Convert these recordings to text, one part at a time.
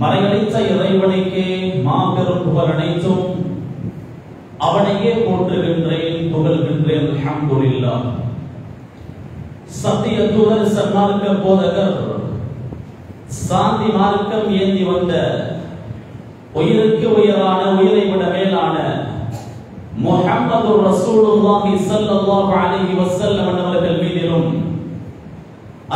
மறையளித்த இறைவனுக்கே மாபெரும் புகழ் அனைத்தும் அவனையே போற்றுகின்றேன், புகழ்கின்றேன். அல்ஹம்துலில்லாஹ். சத்திய தூதர், சன்மார்க்க போதகர், சாந்தி மார்க்கம் ஏந்தி வந்த உயிருக்கு உயிரான, உயிரை விட மேலான முஹம்மது ரசூலுல்லாஹி ஸல்லல்லாஹு அலைஹி வஸல்லம் அவர்கள் மீதிலும்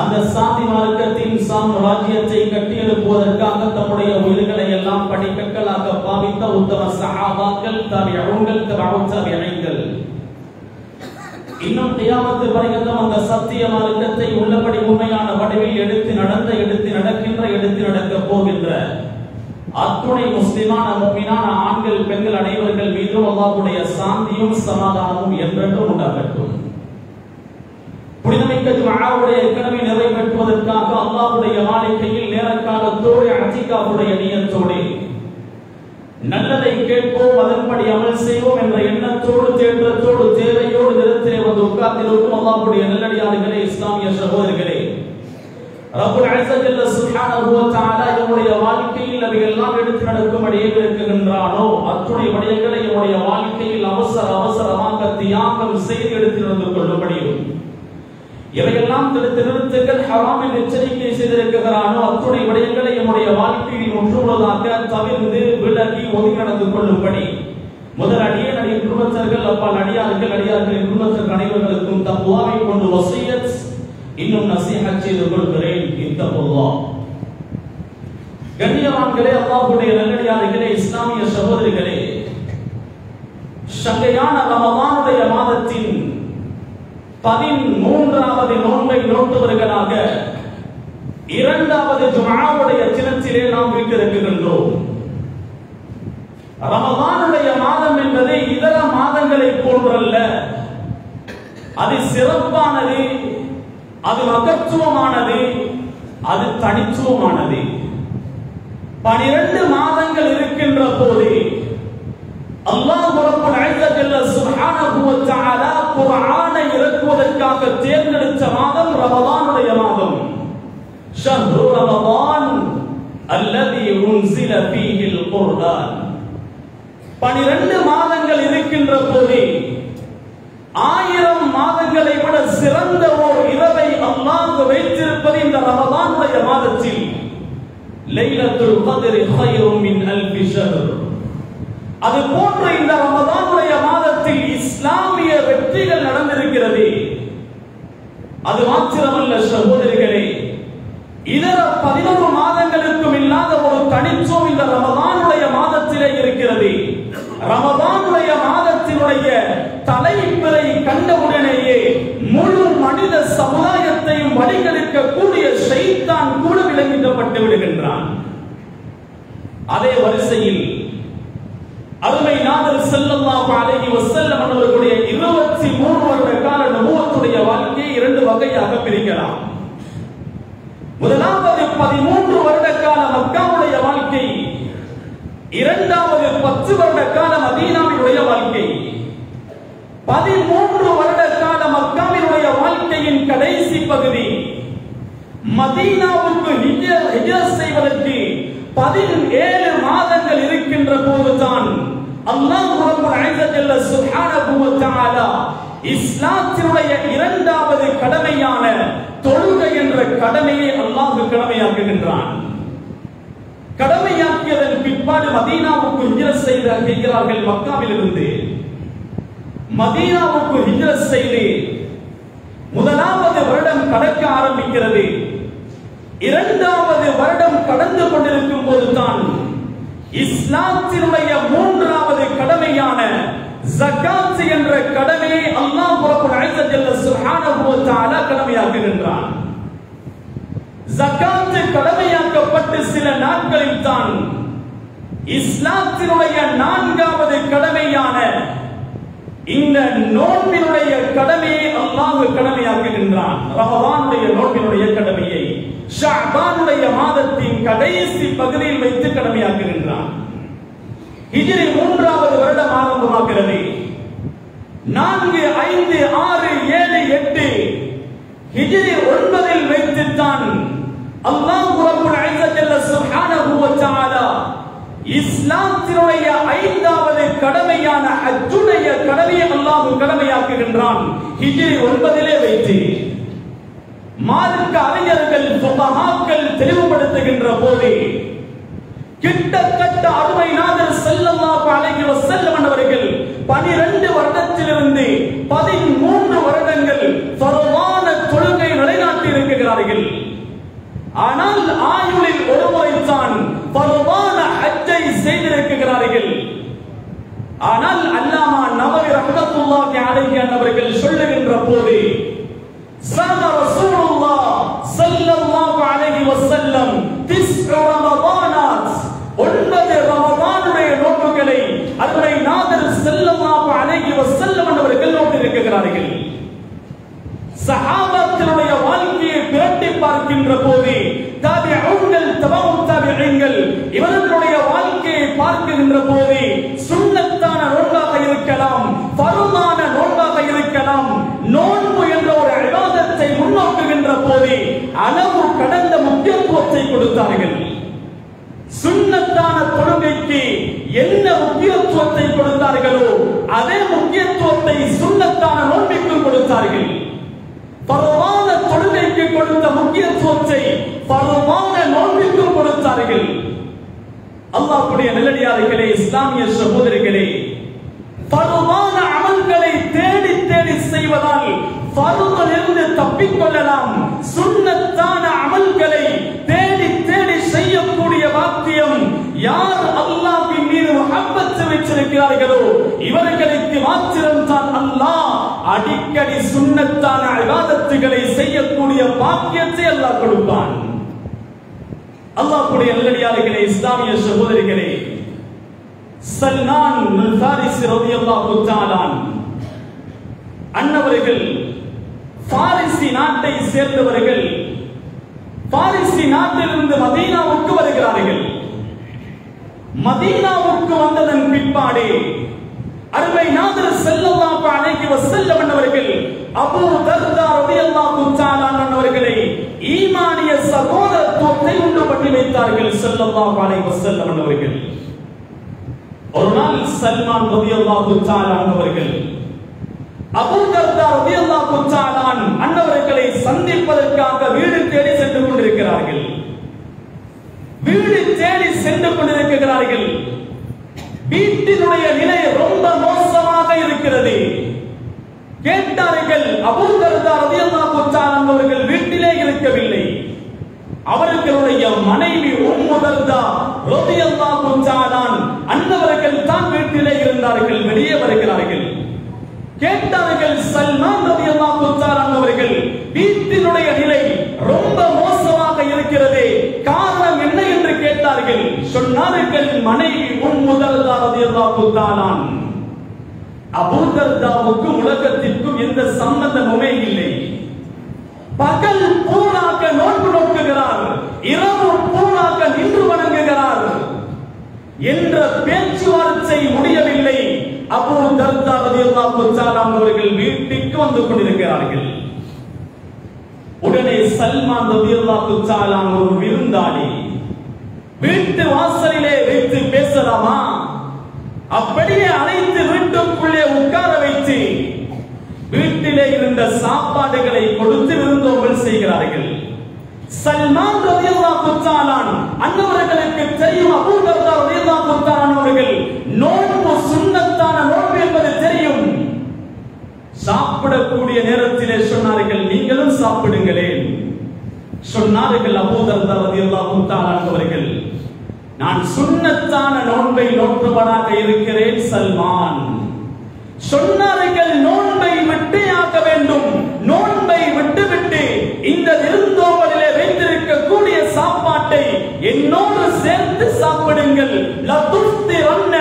அந்த சாந்தி மார்க்கத்தின் சாம்ராஜ்யத்தை கட்டியெழுப்புவதற்காக தம்முடைய உயிர்களை எல்லாம் படிக்கற்களாக பாவித்த உத்தம சஹாபாக்கள், தாபிஊன்கள், தபஉத் தாபிஈன்கள், இன்னும் கியாமத் வரைக்கும் அந்த சத்திய மார்க்கத்தை உள்ளபடி உண்மையான வடிவில் எடுத்து நடக்கின்ற எடுத்து நடக்க போகின்ற அத்துணை முஸ்லிமான முஃமினான ஆண்கள், பெண்கள் அனைவர்கள் மீதும் அல்லாஹ்வுடைய சாந்தியும் சமாதானமும் என்றென்றும் உண்டாகட்டும். புனிதமிக்க ஜும்ஆவுடைய கடமை நிறைவேற்றுவதற்காக அல்லாஹ்வுடைய மாளிகையில் நேரக்காலத்தோடு அத்திகாஃபுடைய நியத்தோடு நல்லதை கேட்போம், அதன்படி அமல் செய்வோம் என்ற எண்ணத்தோடு, தேற்றத்தோடு, தேவையோடு நிறத்திலே வந்து உட்கார்ந்திருக்கும் அல்லாஹ்வுடைய நல்லடியார்களே, இஸ்லாமிய சகோதரர்களே, ரப்புல் இஸ்ஸத் ஜல்ல சுப்ஹானஹு வ தஆலா நம்முடைய வாழ்க்கையில் அவையெல்லாம் எடுத்து நடக்கும்படி ஏவிருக்கின்றானோ அத்துணை விடயங்களை நம்முடைய வாழ்க்கையில் அவசரமாக தியாகம் செய்து எடுத்து நடந்து கொள்ளும்படியும், இவையெல்லாம் தடுத்து நிறுத்துங்கள் ஹராம் என்று எச்சரிக்கை செய்திருக்கிறானோ அத்துணை விடயங்களை நம்முடைய வாழ்க்கையில் முற்றுமுழுதாக தவிர்த்து விலகி ஒதுங்கி நடந்து கொள்ளும்படி முதல் அடியே குடும்பத்தர்கள், அப்பால் அடியார்களின் குடும்பத்தர்கள் அனைவர்களுக்கும் தக்வாவை கொண்டு வசியத் இன்னும் நசீஹத் செய்து கொள்கிறேன். இத்தகுல்லாஹ். கண்ணியவான்களே, அல்லாஹ்வுடைய நல்லடியார்களே, இஸ்லாமிய சகோதரிகளே, சங்கையான ரமலானுடைய மாதத்தின் 13வது நோன்பை நோட்டுவர்களாக இரண்டாவது ஜும்ஆவுடைய தினத்திலே நாம் வீட்டிருக்கின்றோம். ரமலானுடைய மாதம் என்பது இதர மாதங்களை போன்றல்ல. அது சிறப்பானது, அது மகத்துவமானது, அது தனித்துவமானது. 12 மாதங்கள் இருக்கின்ற போது அல்லாஹ் ரப்புல் இஸ்ஸத் ஜல்ல சுப்ஹானஹு வ தஆலா குர்ஆனை இறக்குவதற்காக தேர்ந்தெடுத்த மாதம் ரமலானுடைய மாதம். ஷஹ்ரு ரமலான் அல்லதி உன்ஸில ஃபீஹில் குர்ஆன். 12 மாதங்கள் இருக்கின்ற போது 1000 மாதங்களை விட சிறந்த ஓர் இரவை அல்லாஹ் வைத்திருப்பது இந்த ரமலானுடைய மாதத்தில். லைலத்துல் கத்ரி கைரும் மின் அல்ஃபி ஷஹர். அது போன்ற இந்த ரமலானுடைய மாதத்தில் இஸ்லாமிய வெற்றிகள் நடந்திருக்கிறது. அது மாத்திரமல்ல சகோதரிகளே, இதர 11 மாதங்களுக்கும் இல்லாத ஒரு தனித்துவம் இந்த ரமலானுடைய மாதத்திலே இருக்கிறது. ரமலானுடைய மாதத்தினுடைய தலைப்பிறை கண்டவுடனேயே முழு மனித சமுதாயத்தையும் வழிகெடுக்கக்கூடிய ஷைத்தான் கூட விலங்கிடப்பட்டு விடுகின்றான். அதே வரிசையில் அருமை நாதர் ஸல்லல்லாஹு அலைஹி வஸல்லம் அவர்களுடைய 23 வருட கால நபுவத்துடைய வாழ்க்கையை 2 வகையாக பிரிக்கலாம். முதலாவது 13 வருட கால மக்காவுடைய வாழ்க்கை, இரண்டாவது 10 வருட கால மதீனாவினுடைய வாழ்க்கை. 13 வருட கால மக்காவினுடைய வாழ்க்கையின் கடைசி பகுதி மதீனாவுக்கு ஹிஜ்ரத் செய்வதற்கு 17 மாதங்கள் இருக்கின்ற போதுதான் அல்லாஹ் ரப்புல் இஸ்ஸத் ஜல்ல சுப்ஹானஹு வ தஆலா இஸ்லாத்தினுடைய இரண்டாவது கடமையான தொழுகை என்ற கடமையை அல்லாஹ் கடமையாக்குகின்றான். கடமையாக்கியதன் பிற்பாடு மதீனாவுக்கு ஹிஜ்ரத் செய்கிறார்கள். மக்காவிலிருந்து மதீனாவுக்கு ஹிஜ்ரத் செய்து முதலாவது வருடம் கடக்க ஆரம்பிக்கிறது. இரண்டாவது வருடம் கடந்து கொண்டிருக்கும் போதுதான் இஸ்லாத்தினுடைய 3வது கடமையான ஜகாத் என்ற கடமையை அல்லாஹ் ரப்புல் இஸ்ஸத் ஜல்ல சுப்ஹானஹு வ தஆலா கடமையாக்குகின்றான். ஜகாத் கடமையாக்கப்பட்டு சில நாட்களில் தான் இஸ்லாத்தினுடைய 4வது கடமையான இந்த நோன்பினுடைய கடமையை அல்லாஹ் கடமையாக்குகின்றான். ரமலானுடைய நோன்பினுடைய கடமையை ஷஅபானுடைய மாதத்தின் கடைசி பகுதியில் வைத்து கடமையாக்குகின்றான். ஹிஜ்ரி 3வது வருடம் ஆரம்பமாகிறது. 4, 5, 6, 7, 8 ஹிஜ்ரி 9 வைத்துத்தான் அல்லாஹ் ரப்புல் இஸ்ஸத் ஜல்ல சுப்ஹானஹு வ தஆலா இஸ்லாத்தினுடைய 5வது கடமையான ஹஜ்ஜுடைய கடமையை அல்லாஹ் கடமையாக்குகின்றான். ஹிஜ்ரி 9 வைத்து மார்க்க அறிஞர்கள் ஃபுகஹாக்கள் தெளிவுபடுத்துகின்ற போது கிட்டத்தட்ட அருமை நாதர் ஸல்லல்லாஹு அலைஹி வஸல்லம் அவர்கள் 12 வருடத்திலிருந்து 13 வருடங்கள் ஃபர்வான தொழுகை நிலைநாட்டி இருக்கிறார்கள். ஆனால் ஆயுளில் ஒரு முறைதான் ஃபர்வான ஹஜ்ஜை செய்திருக்கிறார்கள். ஆனால் அல்லாமா நவவி ரஹ்மத்துல்லாஹி அலைஹி அவர்கள் சொல்லுகின்ற போது ஸாம ரசூலுல்லாஹ் ஸல்லல்லாஹு அலைஹி வஸல்லம் 9 ரமதானாத் 9 ரமதானுடைய நோன்புகளை அருமை நாதர் ஸல்லல்லாஹு அலைஹி வஸல்லம் அவர்கள் நோட்டிருக்கிறார்கள். சஹாபாக்களுடைய வாழ்க்கையை பிரட்டி பார்க்கின்ற போது தாபிஊன்கள் தபவு தாபிஈன்கள் இவர்களுடைய வாழ்க்கையை பார்க்கின்ற போது சுன்னத்தான நோன்பாக இருக்கலாம், ஃபர்தான நோன்பாக இருக்கலாம், நோன்பு என்ற ஒரு இபாதத்தை முன்னோக்குகின்ற போது அளவு கடந்த முக்கியத்துவத்தை கொடுத்தார்கள். சுன்னத்தான தொழுகைக்கு என்ன முக்கியத்துவத்தை கொடுத்தார்களோ அதே முக்கியத்துவத்தை சுன்னத்தான நோன்பிற்கு கொடுத்தார்கள். ஃபர்தான தொழுகைக்கு கொடுத்த முக்கியத்துவத்தை ஃபர்தான நோன்பிற்கு கொடுத்தார்கள். அல்லாஹ்வுடைய நல்லடியார்களே, இஸ்லாமிய சகோதரர்களே, ஃபர்தான அமல்களை தேடி தேடி செய்வதால் ஃபர்திலிருந்து தப்பிக்கொள்ளலாம். சுன்னத்தான அமல்களை தேடி தேடி செய்யக்கூடிய வாக்கியம் யார் அல்லாஹ்வின் மீது முஹப்பத் வைத்திருக்கிறார்களோ இவர்களுக்கு மாத்திரம்தான் அல்லாஹ் அடிக்கடி சுன்னத்தான இபாதத்துகளை செய்யக்கூடிய பாக்கியத்தை அல்லாஹ் கொடுப்பான். அல்லாஹ்வுடைய நல்லடியார்களே, இஸ்லாமிய சகோதரிகளே, சல்மான் அல் ஃபாரிஸி ரலியல்லாஹு தஆலா அன்னவர்கள் பாரிசி நாட்டை சேர்ந்தவர்கள். பாரிசி நாட்டிலிருந்து மதீனாவுக்கு வருகிறார்கள். மதீனாவுக்கு வந்ததன் பிற்பாடு அருமை நாதர் ஸல்லல்லாஹு அலைஹி வஸல்லம் அவர்கள் அபூ தர்தா ரலியல்லாஹு தஆலா அவர்களை ஈமானிய சகோதரத்துவத்தை உண்டு பண்ணி வைத்தார்கள். ஸல்லல்லாஹு அலைஹி வஸல்லம் அவர்கள் ஒரு நாள் சல்மான் ரலியல்லாஹு தஆலா அவர்கள் அபூ தர்தா ரலியல்லாஹு தஆலா அன்னவர்களை சந்திப்பதற்காக வீடு தேடி சென்று கொண்டிருக்கிறார்கள். வீடு தேடி சென்று கொண்டிருக்கிறார்கள். வீட்டினுடைய நிலை ரொம்ப மோசமாக இருக்கிறது. கேட்டார்கள், அபூ தர்தா ரலியல்லாஹு தஆலா அவர்கள் வீட்டிலே இருக்கவில்லை. அவர்களுடைய மனைவி உம்மு தர்தா ரலியல்லாஹு தஆலா அன்னவர்கள் தான் வீட்டிலே இருந்தார்கள். வெளியே வருகிறார்கள். கேட்டார்கள், சல்மான் ரலியல்லாஹு தஆலா அவர்கள் வீட்டினுடைய நிலை ரொம்ப மோசமாக இருக்கிறது, காரணம் என்ன என்று கேட்டார்கள். சொன்னார்கள், மனைவி உம்மு தர்தா ரலியல்லாஹு தஆலா அபூ தர்தாவுக்கு உலகத்திற்கும் எந்த சம்பந்தமுமே இல்லை. பகல் பூராக நோன்பு நோக்குகிறார், இரவு பூராக நின்று வணங்குகிறார் என்ற பேச்சுவார்த்தை முடியவில்லை. அபூ தர்தா ரலியல்லாஹு தஆலா அவர்கள் வீட்டுக்கு வந்து கொண்டிருக்கிறார்கள். உடனே சல்மான் ரலியல்லாஹு தஆலா ஒரு விருந்தாளி வீட்டு வாசலிலே வைத்து பேசலாமா, அப்படியே அழைத்து வீட்டுக்குள்ளே உட்கார வைத்து வீட்டிலே இருந்த சாப்பாடுகளை கொடுத்து விருந்தோம்பல் செய்கிறார்கள். சல்மான் ரலியல்லாஹு தஆலா அன்னவர்களுக்கு தெரியும், அபூ தர்தா ரலியல்லாஹு தஆலா அவர்கள் நோன்பு சுன்னத்தான நோன்பு என்பது தெரியும். சாப்பிடக்கூடிய நேரத்திலே சொன்னார்கள், நீங்களும் சாப்பிடுங்களேன். சொன்னார்கள் அபூ தர்தா ரலியல்லாஹு தஆலா அவர்கள், நான் சுன்னத்தான நோன்பை நோற்றவனாக இருக்கிறேன் சல்மான். சொன்னார்கள், நோன்பை விட்டு ஆக்க வேண்டும். நோன்பை விட்டுவிட்டு இந்த விருந்தோம்பலிலே வைத்திருக்கக்கூடிய சாப்பாட்டை என்னோடு சேர்த்து சாப்பிடுங்கள். லதுஃப்திரன்ன,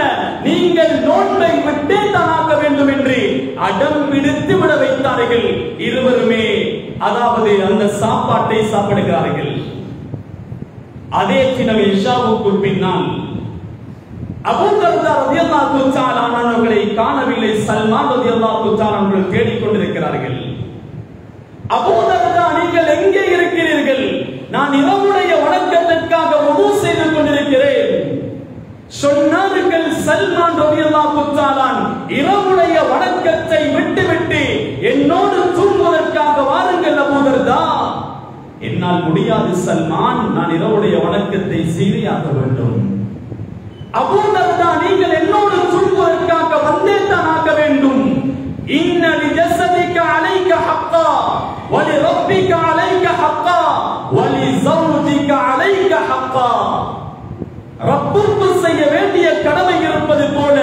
நீங்கள் நோன்பை விட்டே தான் ஆக்க வேண்டும் என்று அடம் பிடித்து விட வைத்தார்கள். இருவருமே அதாவது அந்த சாப்பாட்டை சாப்பிடுகிறார்கள். அதே தினம் இஷாவுக்கு பின்னால் அபூ தர்தா ரலியல்லாஹு தஆலா அவர்களை காணவில்லை. சல்மான் ரலியல்லாஹு தஆலா அவர்கள் தேடிக் கொண்டிருக்கிறார்கள். அபூ தர்தா, நீங்கள் எங்கே இருக்கிறீர்கள்? நான் இரவுடைய வணக்கத்திற்காக வுது செய்து கொண்டிருக்கிறேன். சொன்னார் சல்மான் ரலியல்லாஹு தஆலா இரவுடைய வணக்கத்தை விட்டுவிட்டு என்னோடு தூங்குவதற்காக வாருங்கள் அபூ தர்தா. என்னால் முடியாது சல்மான், நான் இரவுடைய வணக்கத்தை செய்தியாக வேண்டும். அபூ தர்தா, நீங்கள் என்னோடு தூங்குவதற்காக வந்தே தான் ஆக வேண்டும். இன்ன லிஜஸதிக அலைக ஹக்கா வ லிரப்பிக அலைக ஹக்கா வ லிஸௌஜிக அலைக ஹக்கா. ரப்புக்கு செய்ய வேண்டிய கடமை இருப்பது போல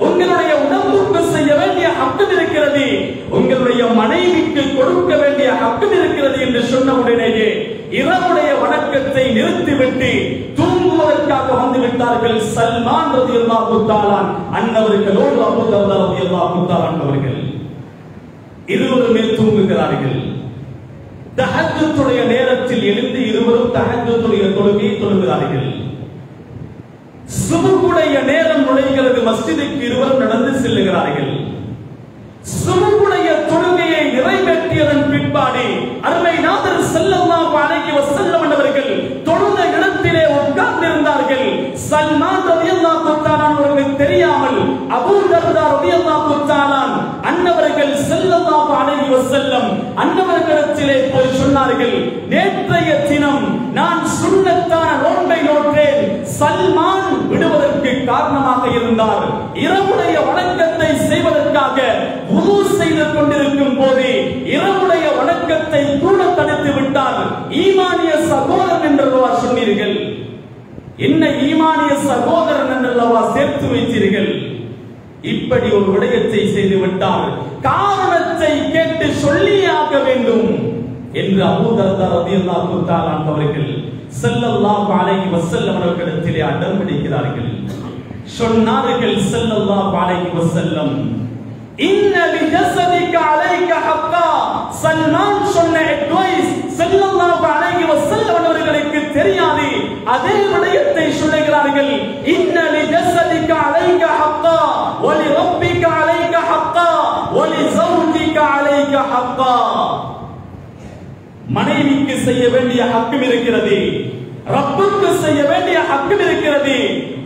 உங்களுடைய உடம்புக்கு செய்ய வேண்டிய ஹக்கு இருக்கிறது, உங்களுடைய மனைவிக்கு கொடுக்க வேண்டிய ஹக்கு இருக்கிறது என்று சொன்ன உடனேயே இரவுடைய வணக்கத்தை நிறுத்திவிட்டு தூங்குவதற்காக வந்து விட்டார்கள் சல்மான் ரலியல்லாஹு தஆலா அன்னவர்களோடு அபூ தர்தா ரலியல்லாஹு தஆலா அவர்கள். இருவருமே தூங்குகிறார்கள். தஹஜ்ஜுடைய நேரத்தில் எழுந்து இருவரும் தஹஜ்ஜுடைய தொழுகையை தொழுகிறார்கள். சுபுடைய நேரம் நுழைகிறது, மஸ்ஜிதுக்கு இருவரும் நடந்து செல்லுகிறார்கள். சுபுடைய தொழுகையை நிறைவேற்றியதன் பிற்பாடு அருமை நாதர் ஸல்லல்லாஹு அலைஹி வஸல்லம் அவர்கள் தொழுத இடத்திலே உட்கார்ந்திருந்தார்கள். சல்மான் ரலியல்லாஹு தஆலா அவர்களுக்கு தெரியாமல் அபூ தர்தா ரலியல்லாஹு தஆலா அன்னவர்கள் ஸல்லல்லாஹு அலைஹி வஸல்லம் அன்னவர்களிடத்திலே போய் சொன்னார்கள், நேற்றைய தினம் நான் சுன்னத்தான நோன்பை நோற்றேன், சல்மான் விடுவதற்கு காரணமாக இருந்தார். இரவுடைய வணக்கத்தை செய்வதற்காக வுது செய்து கொண்டிருக்கும் போது இரவுடைய வணக்கத்தை கூட தடுத்து விட்டார். ஈமானிய சகோதரன் என்றல்லவா சொன்னீர்கள், என்ன ஈமானிய சகோதரன் என்றல்லவா சேர்த்து வைத்தீர்கள். இப்படி ஒரு விடயத்தை செய்து விட்டார், காரணத்தை கேட்டு சொல்லியாக வேண்டும் என்று அபூ தர்தா ரலியல்லாஹு தஆலா அவர்கள் ஸல்லல்லாஹு அலைஹி வஸல்லம் அவர்களிடத்திலே அடம் பிடிக்கிறார்கள். சொன்னார்கள் ஸல்லல்லாஹு அலைஹி வஸல்லம், இன்ன லிஜஸதிக அலைக ஹக்கா. சல்மான் சொன்ன அட்வைஸ் ஸல்லல்லாஹு அலைஹி வஸல்லம் அவர்களுக்கு தெரியாது. அதே விடயத்தை சொல்லுகிறார்கள், இன்ன லிஜஸதிக அலைக ஹக்கா வ லிரப்பிக அலைக ஹக்கா வ லிஸௌஜிக அலைக ஹக்கா. மனைவிக்கு செய்ய வேண்டிய ஹக்கு இருக்கிறது, ரப்புக்கு செய்ய வேண்டிய ஹக்கு இருக்கிறது,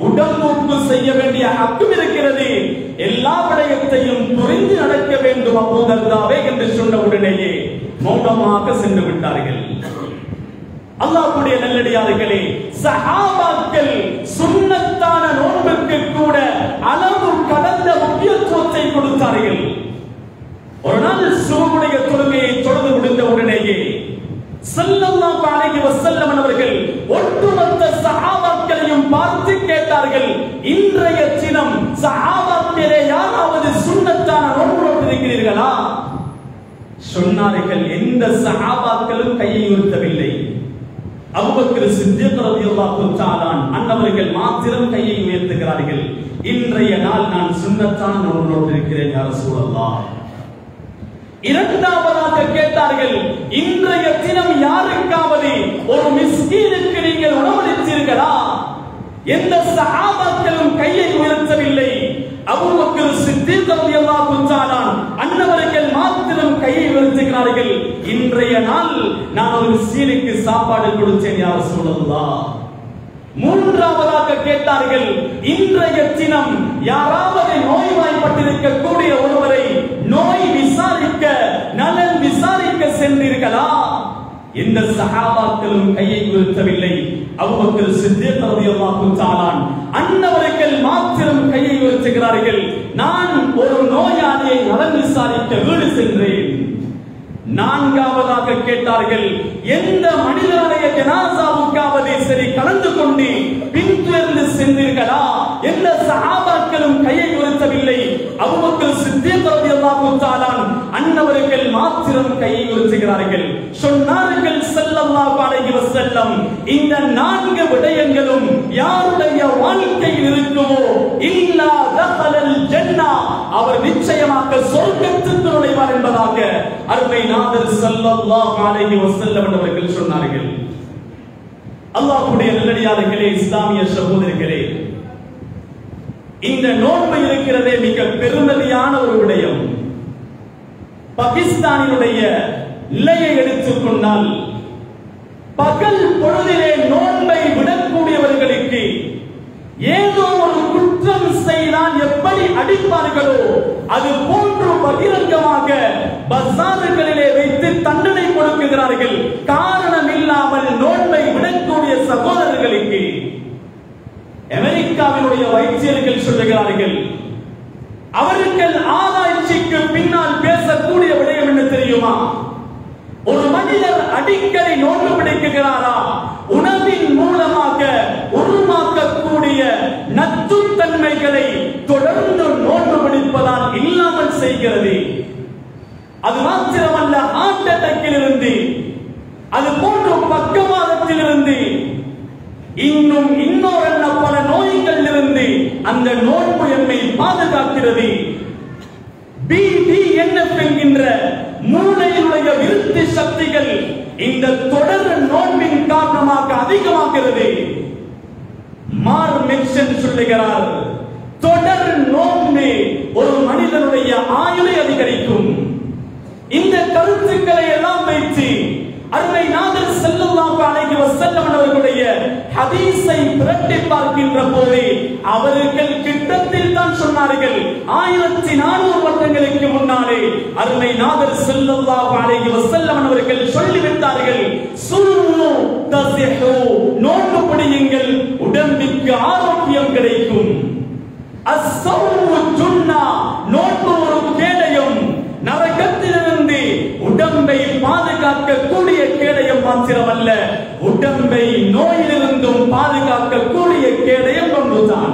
உடம்புக்கு செய்ய வேண்டிய ஹக்கு இருக்கிறது. எல்லா விடயத்தையும் புரிந்து நடக்க வேண்டும் அபூ தர்தாவே என்று சொன்ன உடனேயே மௌனமாக சென்று விட்டார்கள். அல்லாஹ்வுடைய நல்லடியார்களே, சஹாபாக்கள் சுன்னத்தான நோன்புக்கு கூட அளவு கடந்த முக்கியத்துவத்தை கொடுத்தார்கள். ஒரு நாள் சுபுடைய தொழுகையை தொழுது முடிந்த உடனேயே ஸல்லல்லாஹு அலைஹி வஸல்லம் அவர்கள் ஒட்டுமொத்த சஹாபாக்களையும் பார்த்து கேட்டார்கள், இன்றைய தினம் சஹாபாக்களே யாராவது சுன்னத்தான நோன்பு நோற்றிருக்கிறீர்களா? சொன்னார்கள், எந்த சஹாபாக்களும் கையை உயர்த்தவில்லை. அபூபக்கர் சித்திக் ரலியல்லாஹு தஆலா அன்னவர்கள் மாத்திரம் கையை உயர்த்துகிறார்கள். இன்றைய நாள் நான் சுன்னத்தான நோன்பு நோற்றிருக்கிறேன் யா ரசூலல்லாஹ். இரண்டாவதாக கேட்டார்கள், இன்றைய தினம் யாருக்காவது ஒரு மிஸ்கீனுக்கு நீங்கள் உணவளித்தீர்களா? எந்த சஹாபாக்களும் கையை உயர்த்தவில்லை. அபூபக்கர் சித்திக் ரலியல்லாஹு தஆலா அன்னவர்கள் மாத்திரம் கையை உயர்த்துகிறார்கள். இன்றைய நாள் நான் ஒரு மிஸ்கீனுக்கு சாப்பாடு கொடுத்தேன் யா ரசூலல்லாஹ். மூன்றாவதாக கேட்டார்கள், இன்றைய தினம் யாராவது நோய்வாய்ப்பட்டிருக்கக்கூடிய ஒருவரை நோய் விசாரிக்க, நலன் விசாரிக்க சென்றீர்களா? எந்த சஹாபாக்களும் கையை உயர்த்தவில்லை. அபூபக்கர் சித்திக் ரலியல்லாஹு தஆலா அன்னவர்கள் மாத்திரம் கையை உயர்த்துகிறார்கள். நான் ஒரு நோயாளியை நலன் விசாரிக்க வீடு சென்றேன். நான்காவதாக கேட்டார்கள், எந்த மனிதனுடைய ஜனாசாவுக்காவது சரி கலந்து கொண்டு பின்தொடர்ந்து சென்றீர்களா? எந்த சஹாபாக்களும் கையை உயர்த்தவில்லை. அபூபக்கர் சித்திக் ரலியல்லாஹு தஆலா அன்னவர்கள் மாத்திரம் கையை உயர்த்துகிறார்கள். சொன்னார்கள் ஸல்லல்லாஹு அலைஹி வஸல்லம், இந்த நான்கு விடயங்களும் யாருடைய வாழ்க்கையில் இருக்குமோ இல்லா தஹலல் ஜன்னah, அவர் நிச்சயமாக சொர்க்கத்துக்கு நுழைவார் என்பதாக அருமை நாதர் ஸல்லல்லாஹு அலைஹி வஸல்லம் அவர்கள் சொன்னார்கள். அல்லாஹ்வுடைய நல்லடியார்களே, இஸ்லாமிய சகோதரர்களே, இந்த நோன்பு இருக்கிறதே மிக பெருமதியான ஒரு விடயம். பாகிஸ்தானினுடைய நிலையை எடுத்துக்கொண்டால் பகல் பொழுதிலே நோன்பை விடக்கூடியவர்களுக்கு ஏதோ ஒரு குற்றம் குற்றம் செய்தால் எப்படி அடிப்பார்களோ அது போன்று பகிரங்கமாக பஜார்களிலே வைத்து தண்டனை கொடுக்கிறார்கள். காரணம் இல்லாமல் நோன்பை விடக்கூடிய சகோதரர்களுக்கு அமெரிக்காவினுடைய வைத்தியர்கள் சொல்லுகிறார்கள், அவர்கள் ஆராய்ச்சிக்கு பின்னால் பேசக்கூடிய விடயம் என்ன தெரியுமா? ஒரு மனிதர் அடிக்கடி நோன்பு பிடிக்கிறாரா, உணவின் மூலமாக உருவாக்கக்கூடிய நச்சுத்தன்மைகளை தொடர்ந்து நோன்பு பிடிப்பதால் இல்லாமல் செய்கிறது. அது மாத்திரமல்ல, ஹார்ட் அட்டாக்கில் இருந்து, அது போன்ற பக்கவாதத்தில் இருந்து, இன்னொரு பல நோய்கள் இருந்து அந்த நோன்பு எம்மை பாதுகாக்கிறது. BDNF என்கின்ற மூளையினுடைய விருத்தி சக்திகள் இந்த தொடர் நோன்பின் காரணமாக அதிகமாகிறது. மார்மெக்சன் சொல்லுகிறார், தொடர் நோன்பு ஒரு மனிதனுடைய ஆயுளை அதிகரிக்கும். இந்த கருத்துக்களை எல்லாம் வைத்து அருமை நாதர் ஸல்லல்லாஹு அலைஹி வஸல்லம் அவர்களுடைய ஹதீஸை புரட்டி பார்க்கின்ற போது அவர்கள் கிட்டத்தில் தான் சொன்னார்கள், 1400 வருடங்களுக்கு முன்னாலே அருமை நாதர் ஸல்லல்லாஹு அலைஹி வஸல்லம் அவர்கள் சொல்லிவிட்டார்கள், சுன்னு தஸிஹு, நோன்பு பிடியுங்கள், உடம்பிற்கு ஆரோக்கியம் கிடைக்கும். அஸ்ஸௌமு ஜுன்னா, நோன்பு ஒரு கேடயம், நரகத்திலிருந்து உடம்பை பாதுகாக்கக்கூடிய கேடயம் மாத்திரமல்ல, உடம்பை நோயிலிருந்தும் பாதுகாக்கக்கூடிய கேடயம் ஒன்றுதான்.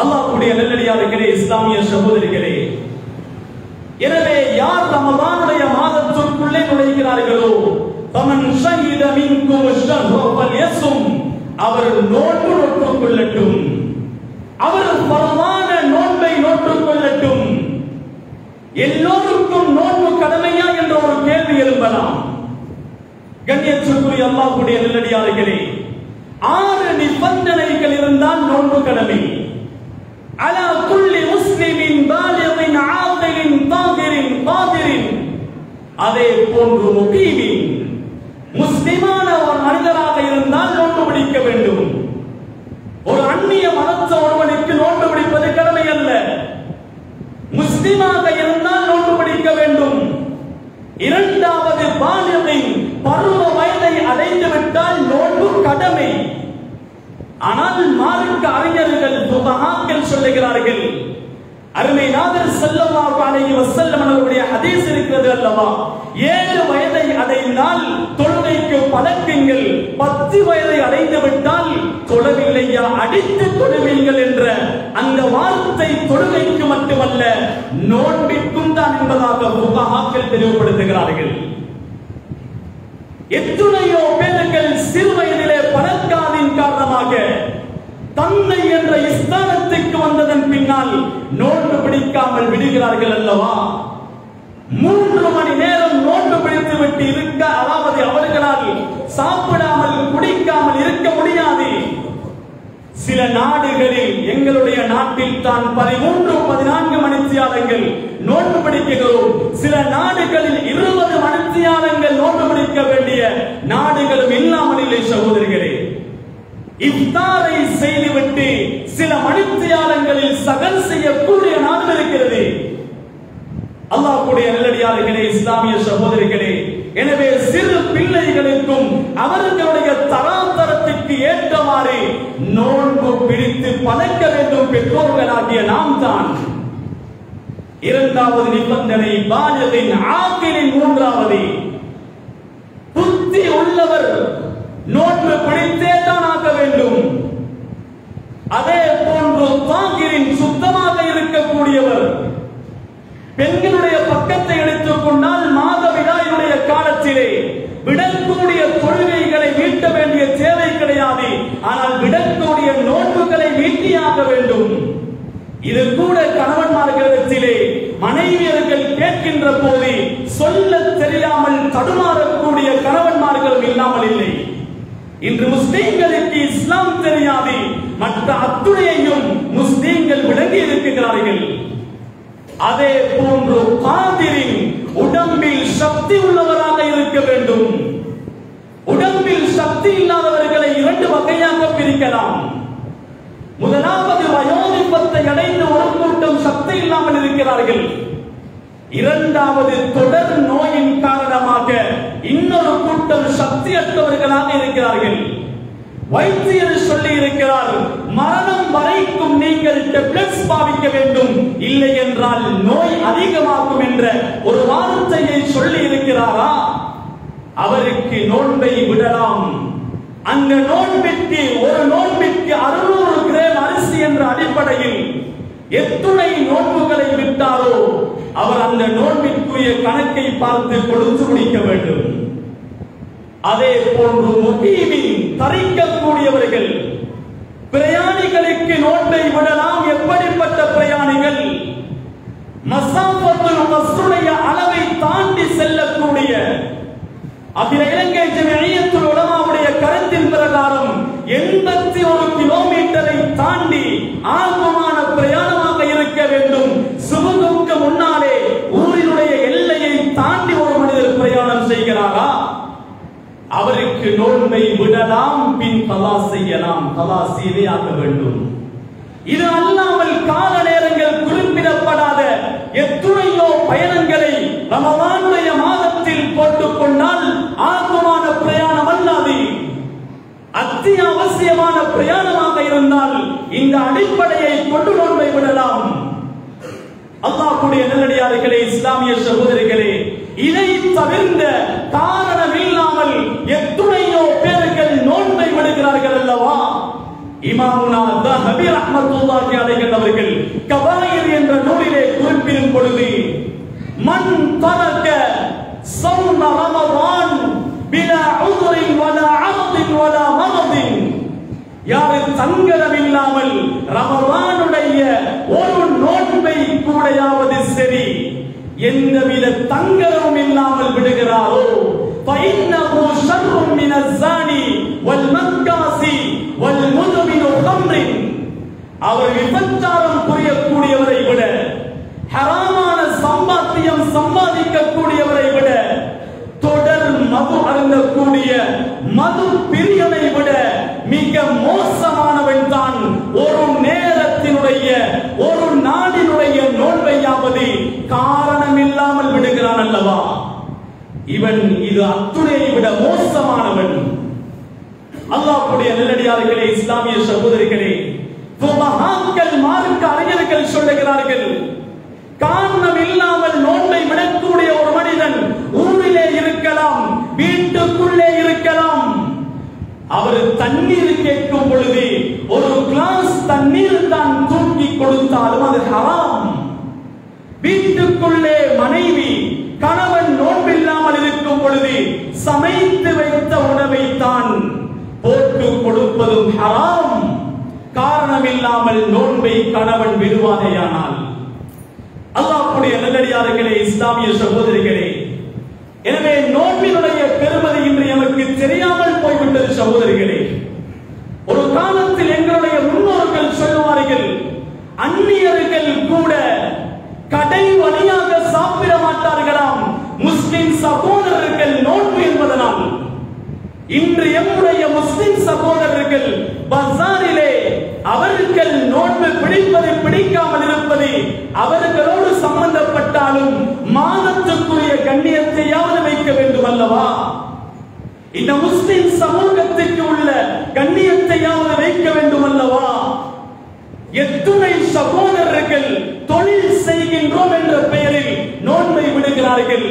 அல்லாஹ்வுடைய நல்லடியார்களே, இஸ்லாமிய சகோதரிகளே, எனவே யார் ரமலானுடைய மாதத்திற்குள்ளே நுழைகிறார்களோ, ஃபமன் ஷஹித மின்கும் ஷஹ்ர ஃபல்யஸும், அவர் நோன்பு நோற்றுக் கொள்ளட்டும், அவர் ஃபர்மான நோன்பை நோற்றுக் கொள்ளட்டும். எல்லோருக்கும் நோன்பு கடமையா என்ற ஒரு கேள்வி எழும்பலாம். கண்ணியத்திற்குரிய அல்லாஹ்வுடைய நல்லடியார்களே, 6 நிபந்தனைகள் இருந்தால் நோன்பு கடமை. அலா குல்லி முஸ்லிமின் பாலிகின் ஆகிலின் தாகிரின் காதிரின், அதே போன்று முகீமின், முஸ்லிமான ஒரு மனிதராக இருந்தால் நோன்பு பிடிக்க வேண்டும். ஒரு அந்நிய மதத்த ஒருவனுக்கு நோன்பு பிடிப்பது கடமை அல்ல. முஸ்லிமாக இருந்தால் நோன்பு பிடிக்க வேண்டும். இரண்டாவது, பாலிகின், பருவ வயதை அடைந்து விட்டால் நோன்பு கடமை. ஆனால் மார்க்க அறிஞர்கள் ஃபுகஹாக்கள் சொல்லுகிறார்கள், அருமை நாதர் ஸல்லல்லாஹு அலைஹி வஸல்லம் அவர்களுடைய ஹதீஸ் இருக்கிறது அல்லவா, 7 வயதை அடைந்தால் தொழுகைக்கு பழக்குங்கள், 10 வயதை அடைந்து விட்டால் தொழவில்லையா அடித்து தொழுவீங்கள் என்ற அந்த வார்த்தை தொழுகைக்கு மட்டுமல்ல நோன்பிற்கும் தான் என்பதாக ஃபுகஹாக்கள் தெளிவுபடுத்துகிறார்கள். எத்தனையோ பேர்கள் சிறு வயதிலே பழக்காதின் காரணமாக தந்தை என்ற ஸ்தானத்துக்கு வந்ததன் பின்னால் நோன்பு பிடிக்காமல் விடுகிறார்கள் அல்லவா. 3 மணி நேரம் நோன்பு பிடித்து விட்டு இருக்க, அதாவது அவர்களால் சாப்பிடாமல் குடிக்காமல் இருக்க முடியாது. சில நாடுகளில், எங்களுடைய நாட்டில் தான் 13-14 மணித்தியாலங்கள் நோன்பு பிடிக்கிறோம். சில நாடுகளில் 20 மணித்தியாலங்கள் நோன்பு பிடிக்க வேண்டிய நாடுகளும் இல்லாமல் இல்லை சகோதரிகளே. இஃப்தாரை செய்துவிட்டு சில மணித்தியாலங்களில் சகல் செய்யக்கூடிய நாடு இருக்கிறது. அல்லாஹ்வுடைய நல்லடியார்களே, இஸ்லாமிய சகோதரிகளே, எனவே சிறு பிள்ளைகளுக்கும் அவர்களுடைய தராதரத்திற்கு ஏற்றவாறு நோன்பு பிடித்து பழக்க வேண்டும் பெற்றோர்களாகிய நாம் தான். இரண்டாவது நிபந்தனை பாலிகின் ஆகிலின், மூன்றாவது புத்தி உள்ளவர் நோன்பு பிடித்தே தான் ஆக வேண்டும். அதே போன்று தாகிரின், சுத்தமாக இருக்கக்கூடியவர். பெண்களுடைய பக்கத்தை எடுத்துக் கொண்டால் மாதவிடாயினுடைய காலத்திலே விடக்கூடிய தொழுகைகளை மீட்ட வேண்டிய தேவை கிடையாது. ஆனால் விடக்கூடிய நோன்புகளை மீட்டியாக வேண்டும். இது கூட கணவன்மார்களிடத்திலே மனைவியர்கள் கேட்கின்ற போது சொல்ல தெரியாமல் தடுமாறக்கூடிய கணவன்மார்களும் இல்லாமல் இல்லை. இன்று முஸ்லிம்களுக்கு இஸ்லாம் தெரியாது, மற்ற அத்துணையையும் முஸ்லிம்கள் விளங்கி இருக்கிறார்கள். அதே போன்று காதிரின், உடம்பில் சக்தி உள்ளவராக இருக்க வேண்டும். உடம்பில் சக்தி இல்லாதவர்களை 2 வகையாக பிரிக்கலாம். முதலாவது வயோதிபத்தை அடைந்த ஒரு கூட்டம் சக்தி இல்லாமல் இருக்கிறார்கள். இரண்டாவது தொடர் நோயின் காரணமாக இன்னொரு கூட்டம் சக்தியற்றவர்களாக இருக்கிறார்கள். வைத்தியர் சொல்லி இருக்கிறார், மரணம் வரைக்கும் நீங்கள் டேப்லெட்ஸ் பாவிக்க வேண்டும், இல்லை என்றால் நோய் அதிகமாகும் என்ற ஒரு வார்த்தையை சொல்லி இருக்கிறாரா? அவருக்கு நோன்பை விடலாம். அந்த நோன்பிற்கு ஒரு நோன்பிற்கு 600 கிராம் அரிசி என்ற அடிப்படையில் எத்துணை நோன்புகளை விட்டாரோ அவர் அந்த நோன்பிற்குரிய கணக்கை பார்த்து கொடுத்து முடிக்க வேண்டும். அதே போன்று முகீமின் தரிக்கக்கூடியவர்கள், பிரயாணிகளுக்கு நோன்பை விடலாம். எப்படிப்பட்ட பிரயாணிகள்? மசாஃபத்துல் கஸ்ருடைய அளவை தாண்டி செல்லக்கூடிய, அகில இலங்கை ஜமியத்துல் உலமாவுடைய கருத்தின் பிரகாரம் 81 கிலோமீட்டரை தாண்டி ஆர்வமான பிரயாணமாக இருக்க வேண்டும். சுபகுக்கு முன்னாலே ஊரினுடைய எல்லையை தாண்டி ஒரு மனிதர் பிரயாணம் செய்கிறாரா? அவருக்கு நோன்பை விடலாம், பின் கலா செய்யலாம். கலா செய்தாக வேண்டும். இது அல்லாமல் கால நேரங்கள் குறிப்பிடப்படாத எத்துணையோ பயணங்களை ரமலானுடைய மாதத்தில் போட்டுக் கொண்டால் ஆர்வமான பிரயாணம் அல்லாது அத்தியாவசியமான பிரயாணமாக இருந்தால் இந்த அடிப்படையை கொண்டு நோன்பை விடலாம். அல்லாஹ்வுடைய நல்லடியார்களே, இஸ்லாமிய சகோதரிகளே, இதை தவிர்ந்த காரணம் இல்லாமல் எத்துணையோ பேர்கள் நோன்பை விடுகிறார்கள் அல்லவா? இமாமுனா தஹபி ரஹ்மத்துல்லாஹி அலைஹி அவர்கள் கபாயிர் என்ற நூலிலே குறிப்பிடும் பொழுது, மன் தரக ஸௌம ரமதான் பிலா உத்ரின் வலா அர்தின் வலா மரதின், யார் தங்கரம் இல்லாமல் ரமலானுடைய ஒரு நோன்பை கூடையாவது சரி எந்தவித தங்கரமும் இல்லாமல் விடுகிறாரோ, ஃபஇன்னஹு ஷர்ரும் மினஸ் ஸானி வல் மக்காசி வல் முத்மினு கம்ரின், அவர் விபச்சாரம் புரியக்கூடியவரை விட, ஹராமான சம்பாத்தியம் சம்பாதிக்கக்கூடியவரை விட, தொடர் மது அருந்தக்கூடிய மது பிரியனை விட மிக மோசமானவன் தான் ஒரு நேரத்தினுடைய ஒரு நாளினுடைய நோன்பையாவது காரணம் இல்லாமல் விடுகிறான் அல்லவா? இவன் இது அத்துணையை விட மோசமானவன். அல்லாஹ்வுடைய நல்லடியார்களே, இஸ்லாமிய சகோதரிகளே, ஃபுகஹாக்கள் மார்க்க அறிஞர்கள் சொல்லுகிறார்கள், காரணம் இல்லாமல் நோன்பை விடக்கூடிய ஒரு மனிதன் ஊரிலே இருக்கலாம், வீட்டுக்குள்ளே இருக்கலாம். அவர் தண்ணீர் கேட்கும் பொழுது ஒரு கிளாஸ் தண்ணீர் தான் தூக்கி கொடுத்தாலும் அது ஹராம். வீட்டுக்குள்ளே மனைவி கணவன் நோன்பில்லாமல் இருக்கும் பொழுது சமைத்து வைத்த உணவை தான் போட்டு கொடுப்பதும் ஹராம். காரணம் இல்லாமல் நோன்பை கணவன் விடுவானேயானால், அல்லாஹ்வுடைய நல்லடியார்களே, இஸ்லாமிய சகோதரிகளே, எனவே நோன்பினுடைய பெருமதி இன்று நமக்கு தெரியாமல் போய்விட்டது. சகோதரிகளே, ஒரு காலத்தில் எங்களுடைய முன்னோர்கள் சொல்லுவார்கள், அந்நியர்கள் கூட கடை வழியாக சாப்பிட மாட்டார்களாம் முஸ்லிம் சகோதரர்கள் நோன்பு என்பதனால். இன்று எம்முடைய முஸ்லிம் சகோதரர்கள் பஜாரிலே அவர்கள் நோன்பு பிடிப்பதை பிடிக்காமல் இருப்பது அவர்களோடு சம்பந்தப்பட்டாலும் மாதத்துக்குரிய கண்ணியத்தையாவது வைக்க வேண்டும் அல்லவா? இந்த முஸ்லிம் சமூகத்துக்கு உள்ள கண்ணியத்தையாவது வைக்க வேண்டும் அல்லவா? எத்துணை சகோதரர்கள் தொழில் செய்கின்றோம் என்ற பெயரில் நோன்பை விடுகிறார்கள்.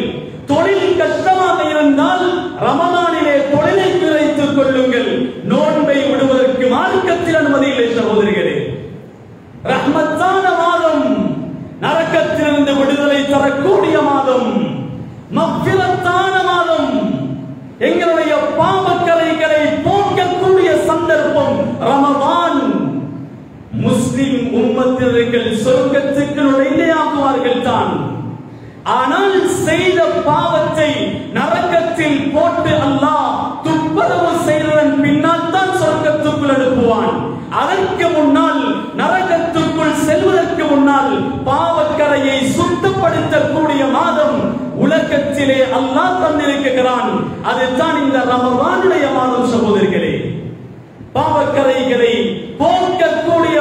தொழில் கஷ்டமாக இருந்தால் ரமலானிலே தொழிலை குறைத்துக் கொள்ளுங்கள். நோன்பை விடுவதற்கு மார்க்கத்தில் அனுமதி இல்லை. சகோதரிகளே, ரஹ்மத்தான மாதம், நரகத்திலிருந்து விடுதலை தரக்கூடிய மாதம், மக்ஃபிரத்தான மாதம், எங்களுடைய பாவக்கரைகளை போக்கக்கூடிய சந்தர்ப்பம் ரமலான். முஸ்லிம் உம்மத்தினர்கள் சொர்க்கத்துக்கு நுழைந்தேயாக்குவார்கள் தான். ஆனால் செய்த பாவத்தை நரகத்தில் போட்டு அல்லாஹ் துப்பரவு செய்ததன் பின்னால் தான் சொர்க்கத்துக்குள் அனுப்புவான். அதற்கு முன்னால், நரகத்துக்குள் செல்வதற்கு முன்னால் பாவக்கரையை சுத்தப்படுத்தக்கூடிய மாதம் உலகத்திலே அல்லாஹ் தந்திருக்கிறான். அதுதான் இந்த ரமலானுடைய மாதம். சகோதரிகளே, பாவக்கரைகளை போக்கக்கூடிய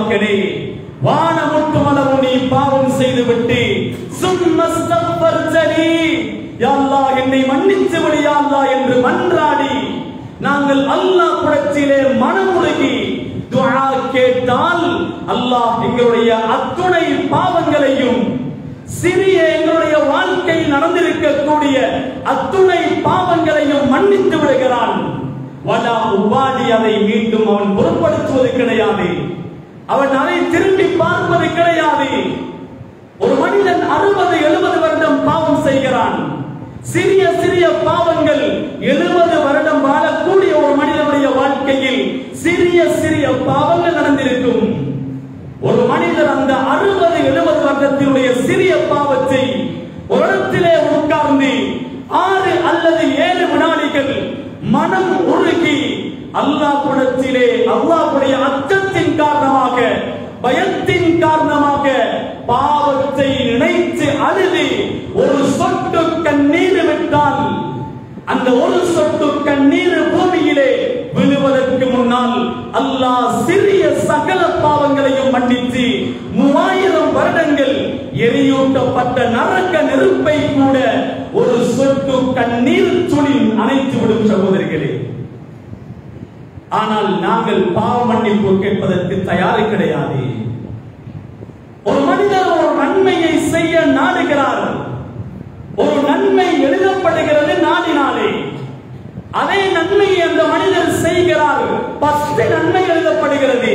நபிவாக்கனே, வானமுட்டுமளவு நீ பாவம் செய்துவிட்டு சும்மஸ்தக்பர்தனி, யா அல்லாஹ் என்னை மன்னித்து விடு யா அல்லாஹ் என்று மன்றாடி நாங்கள் அல்லாஹ் புறத்திலே மனமுருகி துஆ கேட்டால் அல்லாஹ் எங்களுடைய அத்துணை பாவங்களையும், சிறிய எங்களுடைய வாழ்க்கையில் நடந்திருக்கக்கூடிய அத்துணை பாவங்களையும் மன்னித்து விடுகிறான். வலா உபாடி, அதை மீண்டும் அவன் பொருட்படுத்துவது கிடையாது, அவன் அதை திரும்பி பார்ப்பது கிடையாது. ஒரு மனிதன் 60-70 வருடம் பாவம் செய்கிறான். சிறிய சிறிய பாவங்கள் 70 வருடம் வாழக்கூடிய ஒரு மனிதனுடைய வாழ்க்கையில் சிறிய சிறிய பாவங்கள் நடந்திருக்கும். ஒரு மனிதர் அந்த 60-70 வருடத்தினுடைய சிறிய பாவத்தை ஒரு இடத்திலே உட்கார்ந்து 6 அல்லது 7 வினாடிகள் மனம் உருகி அல்லாஹ்விடத்திலே அல்லாஹ்வுடைய அச்சத்தின் காரணமாக, பயத்தின் காரணமாக பாவத்தை நினைத்து அழுது ஒரு சொட்டு கண்ணீர் விட்டால், அந்த ஒரு சொட்டு கண்ணீர் பூமியிலே விழுவதற்கு முன்னால் அல்லாஹ் சிறிய சகல பாவங்களையும் மன்னித்து 3000 வருடங்கள் எரியூட்டப்பட்ட நரக நெருப்பை கூட ஒரு சொட்டு கண்ணீர் துளி அணைத்து விடும் சகோதரிகளே. ஆனால் நாங்கள் பாவ மன்னிப்பு கேட்பதற்கு தயாரி கிடையாது. ஒரு மனிதர் ஒரு நன்மையை செய்ய நாடுகிறார், ஒரு நன்மை எழுதப்படுகிறது நாடினாலே, அதே நன்மையை அந்த மனிதர் செய்கிறார், 10 நன்மை எழுதப்படுகிறது.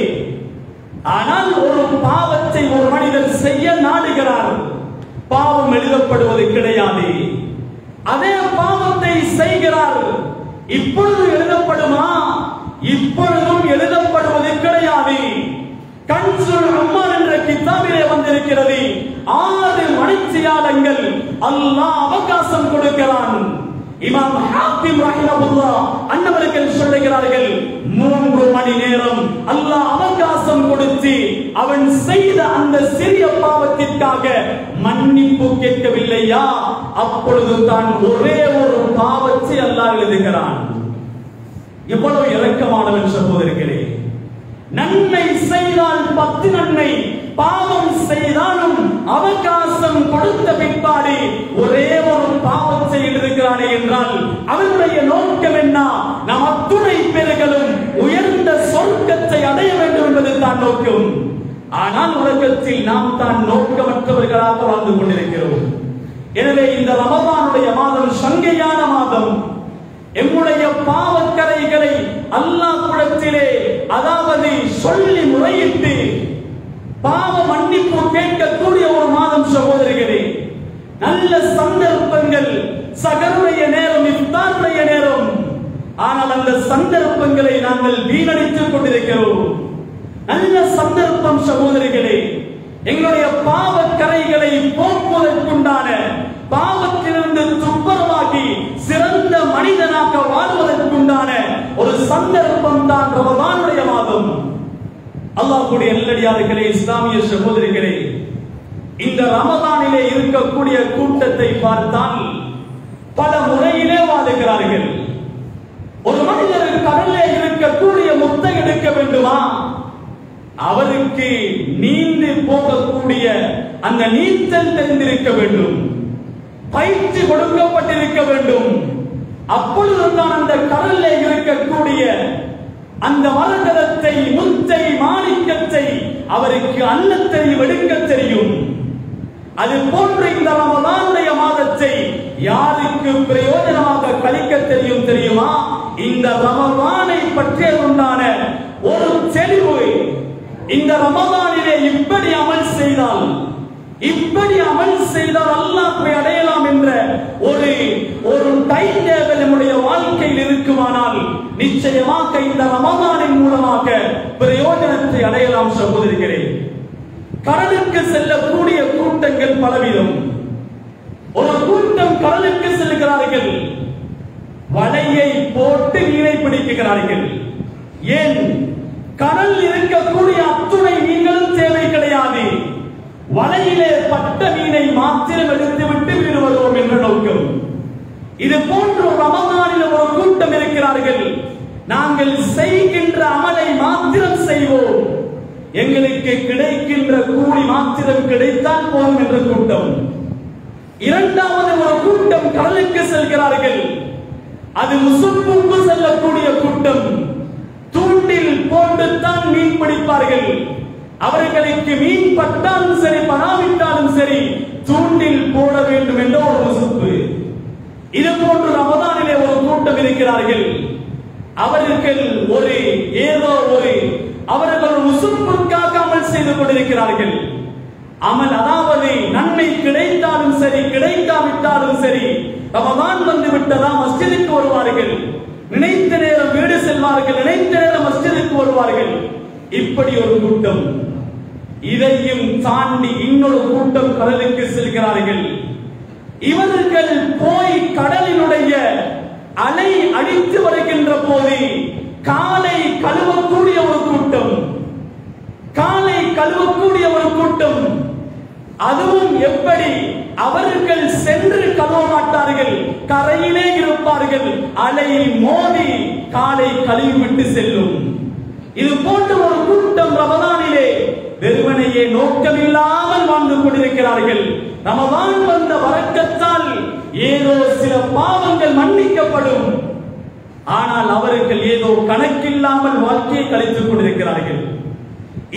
ஆனால் ஒரு பாவத்தை ஒரு மனிதர் செய்ய நாடுகிறார், பாவம் எழுதப்படுவது கிடையாது. அதே பாவத்தை செய்கிறார், இப்பொழுது எழுதப்படுமா? இப்பொழுதும் எழுதப்படுவது கிடையாது. கன்சுல் உம்மர் என்ற கிதாபிலே வந்திருக்கிறது, 6 மணித்தியாலங்கள் அல்லாஹ் அவகாசம் கொடுக்கிறான். இமாம் ஹாக்கிம் ரஹிமஹுல்லாஹ் அன்னவர்கள் சொல்லுகிறார்கள், 3 மணி நேரம் அல்லாஹ் அவகாசம் கொடுத்து அவன் செய்த அந்த சிறிய பாவத்திற்காக மன்னிப்பு கேட்கவில்லையா, அப்பொழுது தான் ஒரே ஒரு பாவத்தை அல்லாஹ் எழுதுகிறான். எவ்வளவு இரக்கமானவன் சகோதரர்களே. நன்மை செய்தால் 10 நன்மை, பாவம் செய்தாலும் அவகாசம் கொடுத்த பிற்பாடு ஒரே ஒரு பாவத்தை எழுதுகிறானே என்றால் அவனுடைய நோக்கம் என்ன? நாம் அத்துணை பேர்களும் உயர்ந்த சொர்க்கத்தை அடைய வேண்டும் என்பது தான் நோக்கம். ஆனால் உலகத்தில் நாம் தான் நோக்கமற்றவர்களாக வாழ்ந்து கொண்டிருக்கிறோம். எனவே இந்த ரமதானுடைய மாதம் சங்கையான மாதம். எம்முடைய பாவக்கரைகளை அல்லாஹ்விடத்திலே அதாவது சொல்லி முறையிட்டு பாவ மன்னிப்பு கேட்கக்கூடிய ஒரு மாதம் சகோதரிகளே. நல்ல சந்தர்ப்பங்கள், சகருடைய நேரம், இஃப்தாருடைய நேரம். ஆனால் அந்த சந்தர்ப்பங்களை நாங்கள் வீணடித்துக் கொண்டிருக்கிறோம். நல்ல சந்தர்ப்பம் சகோதரிகளே, எங்களுடைய பாவக்கரைகளை போக்குவதற்குண்டான, பாவத்திலிருந்து துப்புரவாகி சிறந்த மனிதனாக வாழ்வதற்குண்டான ஒரு சந்தர்ப்பம் தான் ரமதானுடைய மாதம். அல்லாஹ்வுடைய நல்லடியார்களே, இஸ்லாமிய சகோதரிகளே, இந்த ரமதானிலே இருக்கக்கூடிய கூட்டத்தை பார்த்தால் பல முறையிலே வாழுகிறார்கள். ஒரு மனிதர் கடலிலே இருக்கக்கூடிய முத்தை எடுக்க வேண்டுமா, அவருக்கு நீந்து போகக்கூடிய அந்த நீச்சல் தெரிந்திருக்க வேண்டும், பயிற்சி கொடுக்கப்பட்டிருக்க வேண்டும். அப்பொழுதுதான் அந்த கடலிலே இருக்கக்கூடிய அந்த மரகதத்தை, முத்தை, மாணிக்கத்தை அவருக்கு அன்னத்தை எடுக்க தெரியும். அது போன்று இந்த ரமதானுடைய மாதத்தை யாருக்கு பிரயோஜனமாக கழிக்க தெரியும் தெரியுமா? இந்த ரமதானை பற்றிய உண்டான ஒரு தெளிவு, இந்த ரமதானிலே இப்படி அமல் செய்தால், இப்படி அமல் செய்தால் அல்லாஹ்வை அடையலாம் என்ற ஒரு டைம் டேபிள் நம்முடைய வாழ்க்கையில் இருக்குமானால் நிச்சயமாக இந்த ரமதானின் மூலமாக பிரயோஜனத்தை அடையலாம் சகோதரிகளே. கடலுக்கு செல்லக்கூடிய கூட்டங்கள் பலவிதம். ஒரு கூட்டம் கடலுக்கு செல்கிறார்கள், வலையை போட்டு மீனை பிடிக்கிறார்கள். ஏன்? கடல் இருக்கக்கூடிய அத்துணை மீன்களும் தேவை கிடையாது, வலையிலே பட்ட மீனை மாத்திரம் எடுத்துவிட்டு வீடு வருவோம் என்ற நோக்கம். இது போன்ற ரமதானில் ஒரு கூட்டம் இருக்கிறார்கள், நாங்கள் செய்கின்ற அமலை மாத்திரம் செய்வோம், எங்களுக்கு கிடைக்கின்ற கூலி மாத்திரம் கிடைத்தால் போதும் என்ற கூட்டம். இரண்டாவது ஒரு கூட்டம் கடலுக்கு செல்கிறார்கள். அது முசுப்புக்கு செல்லக்கூடிய கூட்டம். தூண்டில் போட்டுத்தான் மீன் பிடிப்பார்கள். அவர்களுக்கு மீன் பட்டாலும் சரி படாவிட்டாலும் சரி தூண்டில் போட வேண்டும் என்ற ஒரு முசுப்பு. இது போன்று ரமதானிலே ஒரு கூட்டம் இருக்கிறார்கள். அவர்கள் அவர்கள் முசுப்புக்காக அமல் செய்து கொண்டிருக்கிறார்கள். அமல் அதாவது நன்மை கிடைத்தாலும் சரி கிடைக்காவிட்டாலும் சரி ரமதான் வந்து விட்டதா மஸ்ஜிதுக்கு வருவார்கள். நினைத்த நேரம் வீடு செல்வார்கள், நினைத்த நேரம் மஸ்ஜிதுக்கு வருவார்கள். இப்படி ஒரு கூட்டம். இதையும் தாண்டி இன்னொரு கூட்டம் கடலுக்கு செல்கிறார்கள். இவர்கள் போய் கடலினுடைய அலை அடித்து வருகின்ற போது காலை கழுவக்கூடிய ஒரு கூட்டம், காலை கழுவக்கூடிய ஒரு கூட்டம். அதுவும் எப்படி? அவர்கள் சென்று கழுவ மாட்டார்கள், கரையிலே இருப்பார்கள். அலையை மோதி காலை கழுவிவிட்டு செல்லும். இது போன்ற ஒரு கூட்டம் ரமதானிலே வெறுமனையே நோக்கமில்லாமல் வாழ்ந்து கொண்டிருக்கிறார்கள். ரமதான் வந்த வரக்கத்தால் ஏதோ சில பாவங்கள் மன்னிக்கப்படும். ஆனால் அவர்கள் ஏதோ கணக்கில்லாமல் வாழ்க்கையை கழித்துக் கொண்டிருக்கிறார்கள்.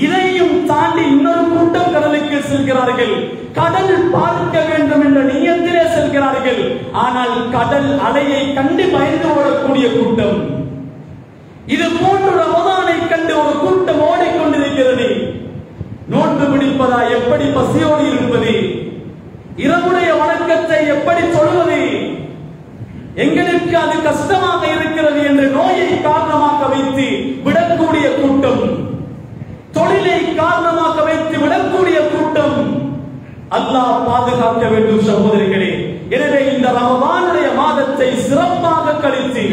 இதையும் தாண்டி இன்னொரு கூட்டம் கடலுக்கு செல்கிறார்கள். கடல் பார்க்க வேண்டும் என்ற நியத்திலே செல்கிறார்கள். ஆனால் கடல் அலையை கண்டு பயந்து ஓடக்கூடிய கூட்டம். இது போன்று ரமதானை கண்டு ஒரு கூட்டம் ஓடிக்கொண்டிருக்கிறது. நோன்பு பிடிப்பதா? எப்படி பசியோடு இருப்பது? இரவுடைய வணக்கத்தை எப்படி சொல்வது? எங்களுக்கு அது கஷ்டமாக இருக்கிறது என்று நோயை காரணமாக வைத்து விடக்கூடிய கூட்டம், தொழிலை காரணமாக வைத்து விடக்கூடிய கூட்டம். அல்லாஹ் பாதுகாக்க வேண்டும் சகோதரிகளே. எனவே இந்த ரமதானுடைய மாதத்தை சிறப்பாக கழித்து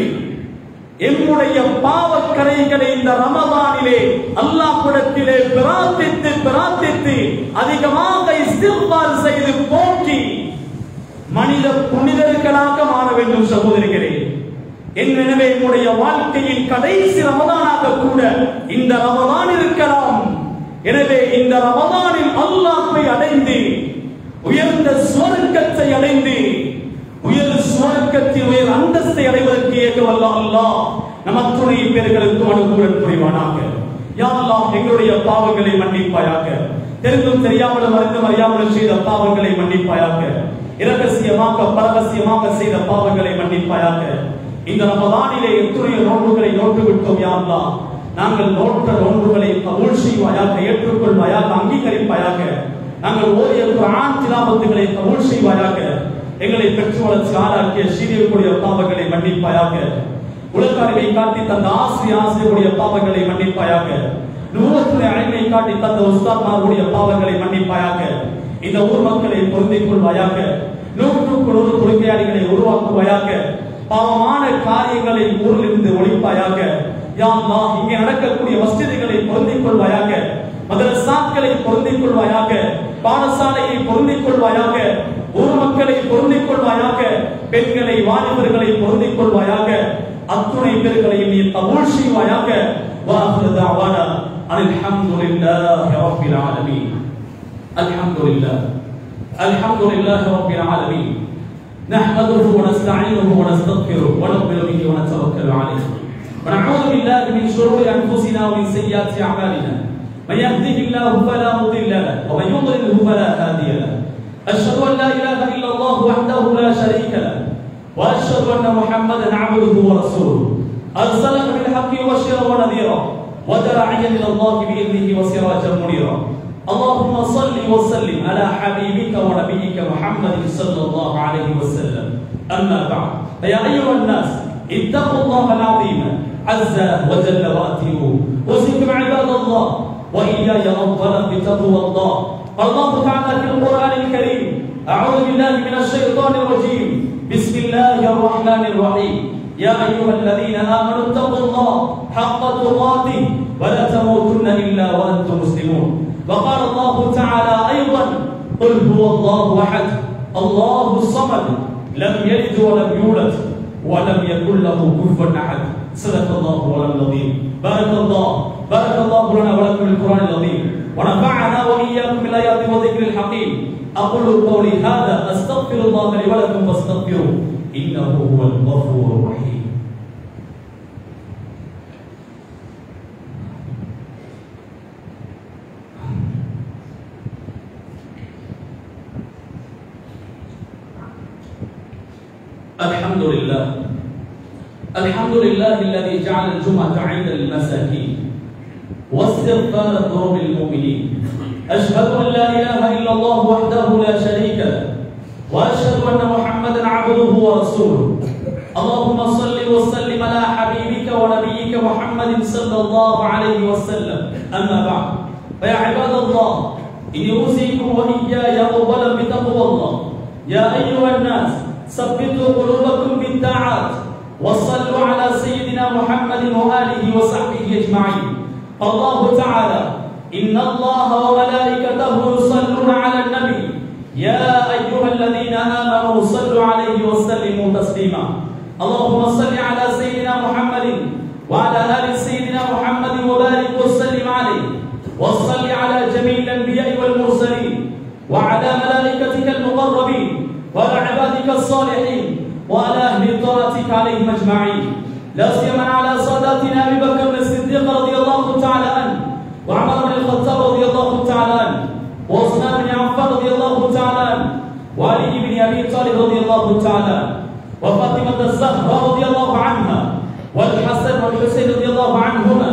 எம்முடைய பாவக்கரைகளை இந்த ரமதானிலே அல்லாஹ்விடத்திலே பிரார்த்தித்து அதிகமாக இஸ்திக்பார் செய்து போக்கி மனித புனிதர்களாக மாற வேண்டும் சகோதரிகளே. எனவே என்னுடைய வாழ்க்கையின் கடைசி ரமதானாக கூட இந்த ரமதான் இருக்கலாம். எனவே இந்த ரமதானில் அல்லாஹ்வை அடைந்து உயர்ந்த சுவர்க்கத்தை அடைந்து உயர் சுவர்க்கத்தின் உயர் அந்தஸ்தை அடைவதற்கு ஏகவல்ல அல்லாஹ் நம் அத்துணை பேர்களுக்கு அனுகூலம் புரிவானாக. யா அல்லாஹ் எங்களுடைய பாவங்களை மன்னிப்பாயாக. தெரிந்தும் தெரியாமலும் அறிந்தும் அறியாமலும் செய்த பாவங்களை மன்னிப்பாயாக. இரகசியமாக பரகசியமாக செய்த பாவங்களை மன்னிப்பாயாக. இந்த ரமதானிலே எத்தனையோ நோன்புகளை நோட்டு விட்டோம். யா அல்லாஹ் நாங்கள் நோட்ட நோன்புகளை கபூல் செய்வாயாக, ஏற்றுக்கொள்வாயாக, அங்கீகரிப்பாயாக. நாங்கள் ஓதிய குர்ஆன் திலாவத்துகளை கபூல் செய்வாயாக. எங்களை பெற்று வளர்ச்சி ஆளாக்கிய சீரியர்களுடைய பாவங்களை மன்னிப்பாயாக. உலக அறிவை காட்டி தந்த ஆசிரியருடைய பாவங்களை மன்னிப்பாயாக. நூறத்துடைய அறிவை காட்டி தந்த உஸ்தாத்மாருடைய பாவங்களை மன்னிப்பாயாக. இந்த ஊர் மக்களை பொருந்திக் கொள்வாயாக. 100க்கு 100 தொழுகையாளிகளை உருவாக்குவாயாக. பாவமான காரியங்களை ஊரிலிருந்து ஒழிப்பாயாக. யா அல்லாஹ் இங்கே நடக்கக்கூடிய மஸ்ஜிதுகளை பொருந்திக் கொள்வாயாக. மதரசாக்களை பொருந்திக் கொள்வாயாக. பாடசாலையை பொருந்திக் கொள்வாயாக. ஊர் மக்களை பொருந்திக் கொள்வாயாக. பெண்களை வாலிபர்களை பொருந்திக் கொள்வாயாக. அத்துணை பேர்களையும் நீ கபூல் செய்வாயாக. வாஹிரு தஅவானா அல்ஹம்துலில்லாஹி ரப்பில் ஆலமீன். அல்ஹம்துலில்லாஹி ரப்பில் ஆலமீன். نحمده ونستعينه ونستغفره ونؤمن به ونتوكل عليه ونعوذ بالله من شرور انفسنا ومن سيئات اعمالنا من يهده الله فلا مضل له ومن يضلل فلا هادي له أشهد أن لا إله إلا الله وحده لا شريك له وأشهد أن محمدا عبده ورسوله أرسله بالحق بشيرا ونذيرا وداعيا إلى الله بإذنه وسراجا منيرا اللهم صل وسلم على حبيبك ونبيك محمد صلى الله عليه وسلم أما بعد فيا أيها الناس اتقوا الله العظيم عز وجل وأطيعوه أوصيكم عباد الله وإياي أولا بتقوى الله. قال الله تعالى في القرآن الكريم أعوذ بالله من الشيطان الرجيم بسم الله الرحمن الرحيم يا أيها الذين آمنوا اتقوا الله حق تقاته ولا تموتن إلا وأنتم مسلمون. وقال الله تعالى أيضا قل هو الله أحد الله الصمد لم يلد ولم يولد ولم يكن له كفوا أحد صدق الله العظيم. بارك الله لنا ولكم بالقرآن العظيم ونفعنا وإياكم بالآيات والذكر الحكيم. أقول قولي هذا أستغفر الله لي ولكم فاستغفروه إنه هو الغفور الرحيم. الحمد لله الذي جعل الجمعة عيدا للمساكين واستغفار الذنوب للمؤمنين. أشهد أن لا إله إلا الله وحده لا شريك له وأشهد أن محمدا عبده ورسوله. اللهم صل وسلم على حبيبك ونبيك محمد صلى الله عليه وسلم. أما بعد فيا عباد الله إني أوصيكم وإياي أولا بتقوى الله. يا أيها الناس ثبتوا قلوبكم بالطاعات وصلوا على سيدنا محمد وآله وصحبه أجمعين. الله تعالى إن الله وملائكته يصلون على النبي يا أيها الذين آمنوا صلوا عليه وسلموا تسليما. اللهم صل على سيدنا محمد وعلى آل سيدنا محمد وبارك وسلم عليه وصل على جميع الأنبياء والمرسلين وعلى ملائكتك المقربين وعلى عبادك الصالحين وعلى أهل طاعتك عليهم أجمعين. لا سيما على ساداتنا أبي بكر الصديق رضي الله تعالى عنه وعمر بن الخطاب رضي الله تعالى عنه وعثمان بن عفان رضي الله تعالى عنه وعلي بن أبي طالب رضي الله تعالى عنه وفاطمة الزهراء رضي الله عنها والحسن والحسين رضي الله عنهما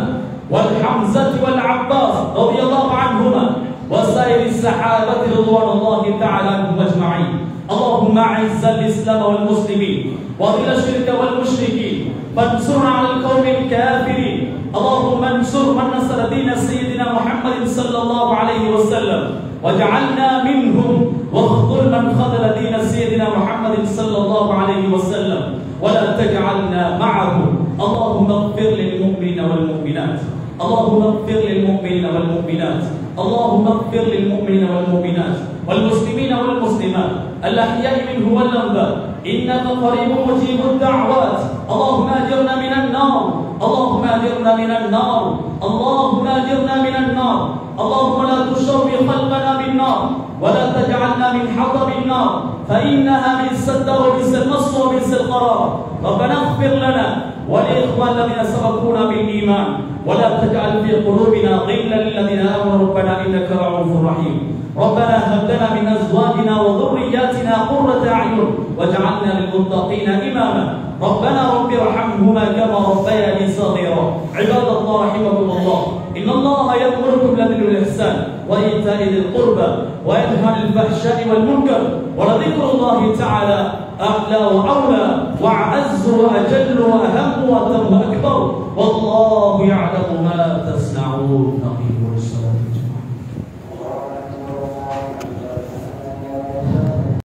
والحمزة والعباس رضي الله عنهما وسائر الصحابة رضوان الله تعالى عنهم أجمعين. اللهم أعز الإسلام والمسلمين وأذل الشرك والمشركين وانصرنا على القوم الكافرين. اللهم انصر من نصر دين سيدنا محمد صلى الله عليه وسلم واجعلنا منهم واخذل من خذل دين سيدنا محمد صلى الله عليه وسلم ولا تجعلنا معهم. اللهم اغفر للمؤمنين والمؤمنات. اللهم اغفر للمؤمنين والمؤمنات. اللهم اغفر للمؤمنين والمؤمنات والمسلمين والمسلمات الأحياء منه والأموات إنك قريب مجيب الدعوات. اللهم أجرنا من النار. اللهم أجرنا من النار. اللهم أجرنا من النار. اللهم لا تشوي خلقنا بالنار ولا تجعلنا من حطب النار فإنها بئس الدار وبئس المصير وبئس القرار. ربنا اغفر لنا ولإخوان الذين سبقونا بالإيمان ولا تجعل في قلوبنا غلا للذين آمنوا ربنا إنك رؤوف رحيم. ربنا هب لنا من أزواجنا وذرياتنا قرة أعين واجعلنا للمتقين إماما. ربنا رب ارحمهما كما ربياني صغيرا. عباد الله رحمكم الله إن الله يأمركم بالعدل والإحسان وإيتاء ذي القربى وينهى عن الفحشاء والمنكر ولذكر الله تعالى أعلى وأولى وأعز وأجل وأهم وأتم وأكبر والله يعلم ما تصنعون. أقيموا الصلاة.